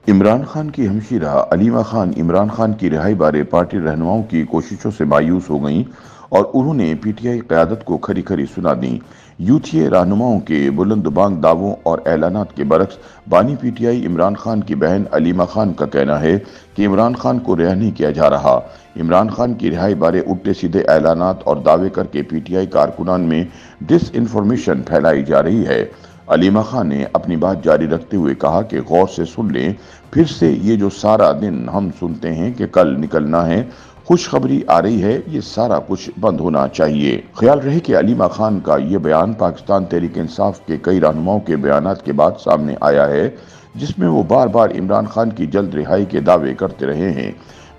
عمران خان کی ہمشیرہ علیمہ خان عمران خان کی رہائی بارے پارٹی رہنماؤں کی کوششوں سے مایوس ہو گئیں اور انہوں نے پی ٹی آئی قیادت کو کھری کھری سنا دیں۔ یوتھیے رہنماؤں کے بلند بانگ دعووں اور اعلانات کے برعکس بانی P T I Imran Khan کی بہن علیمہ خان کا کہنا ہے کہ عمران خان کو رہا نہیں کیا جا رہا۔ عمران خان کی رہائی بارے الٹے سیدھے اعلانات اور دعوے کر کے پی ٹی آئی کارکنان میں ڈس انفارمیشن پھیلائی جا رہی ہے۔ علیمہ خان نے اپنی بات جاری رکھتے ہوئے کہا کہ غور سے سن لیں، پھر سے یہ جو سارا دن ہم سنتے ہیں کہ کل نکلنا ہے، خوشخبری آ رہی ہے، یہ سارا کچھ بند ہونا چاہیے۔ خیال رہے کہ علیمہ خان کا یہ بیان پاکستان تحریک انصاف کے کئی رہنماؤں کے بیانات کے بعد سامنے آیا ہے، جس میں وہ بار بار عمران خان کی جلد رہائی کے دعوے کرتے رہے ہیں۔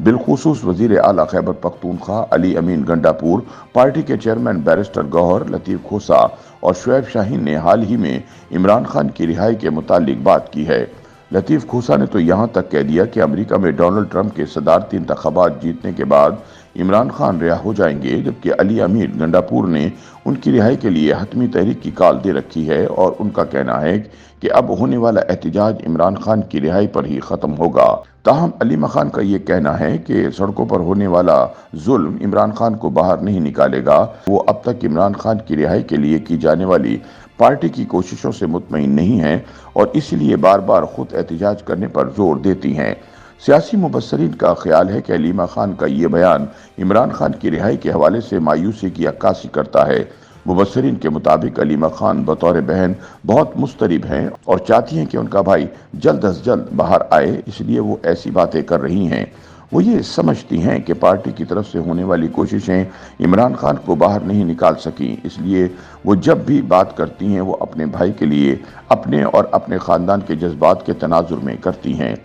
بالخصوص وزیر اعلیٰ خیبر پختونخوا علی امین گنڈاپور، پارٹی کے چیئرمین بیرسٹر گوہر لطیف کھوسہ اور شعیب شاہین نے حال ہی میں عمران خان کی رہائی کے متعلق بات کی ہے۔ لطیف کھوسہ نے تو یہاں تک کہہ دیا کہ امریکہ میں ڈونلڈ ٹرمپ کے صدارتی انتخابات جیتنے کے بعد عمران خان رہا ہو جائیں گے، جبکہ علی امین گنڈاپور نے ان کی رہائی کے لیے حتمی تحریک کی کال دے رکھی ہے اور ان کا کہنا ہے کہ اب ہونے والا احتجاج عمران خان کی رہائی پر ہی ختم ہوگا۔ تاہم علیمہ خان کا یہ کہنا ہے کہ سڑکوں پر ہونے والا ظلم عمران خان کو باہر نہیں نکالے گا۔ وہ اب تک عمران خان کی رہائی کے لیے کی جانے والی پارٹی کی کوششوں سے مطمئن نہیں ہیں اور اسی لیے بار بار خود احتجاج کرنے پر زور دیتی ہیں۔ سیاسی مبصرین کا خیال ہے کہ علیمہ خان کا یہ بیان عمران خان کی رہائی کے حوالے سے مایوسی کی عکاسی کرتا ہے۔ مبصرین کے مطابق علیمہ خان بطور بہن بہت مضطرب ہیں اور چاہتی ہیں کہ ان کا بھائی جلد از جلد باہر آئے، اس لیے وہ ایسی باتیں کر رہی ہیں۔ وہ یہ سمجھتی ہیں کہ پارٹی کی طرف سے ہونے والی کوششیں عمران خان کو باہر نہیں نکال سکیں، اس لیے وہ جب بھی بات کرتی ہیں وہ اپنے بھائی کے لیے اپنے اور اپنے خاندان کے جذبات کے تناظر میں کرتی ہیں۔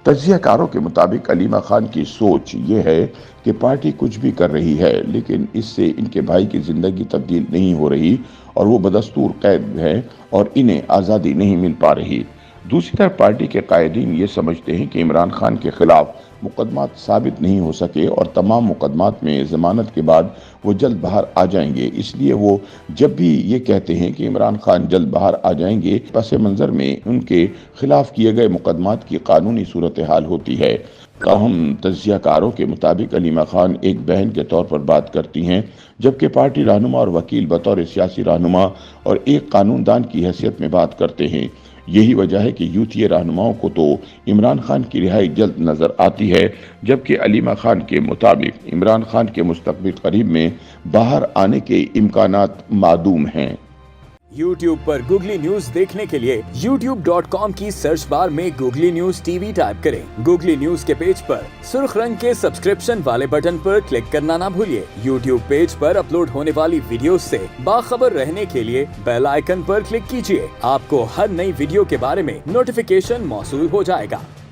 تجزیہ کاروں کے مطابق علیمہ خان کی سوچ یہ ہے کہ پارٹی کچھ بھی کر رہی ہے لیکن اس سے ان کے بھائی کی زندگی تبدیل نہیں ہو رہی اور وہ بدستور قید ہیں اور انہیں آزادی نہیں مل پا رہی۔ دوسری طرف پارٹی کے قائدین یہ سمجھتے ہیں کہ عمران خان کے خلاف مقدمات ثابت نہیں ہو سکے اور تمام مقدمات میں ضمانت کے بعد وہ جلد باہر آ جائیں گے، اس لیے وہ جب بھی یہ کہتے ہیں کہ عمران خان جلد باہر آ جائیں گے، پس منظر میں ان کے خلاف کیے گئے مقدمات کی قانونی صورتحال ہوتی ہے۔ تاہم تجزیہ کاروں کے مطابق علیمہ خان ایک بہن کے طور پر بات کرتی ہیں، جبکہ پارٹی رہنما اور وکیل بطور سیاسی رہنما اور ایک قانون دان کی حیثیت میں بات کرتے ہیں۔ یہی وجہ ہے کہ یوتھیے رہنماؤں کو تو عمران خان کی رہائی جلد نظر آتی ہے، جبکہ علیمہ خان کے مطابق عمران خان کے مستقبل قریب میں باہر آنے کے امکانات معدوم ہیں۔ یوٹیوب پر گوگلی نیوز دیکھنے کے لیے youtube.com کی سرچ بار میں googly news T V type کریں۔ گوگلی نیوز کے پیج پر سرخ رنگ کے سبسکرپشن والے بٹن پر کلک کرنا نہ بھولیے۔ یوٹیوب پیج پر اپلوڈ ہونے والی ویڈیوز سے باخبر رہنے کے لیے بیل آئیکن پر کلک کیجیے۔ آپ کو ہر نئی ویڈیو کے بارے میں نوٹیفیکیشن موصول ہو جائے گا۔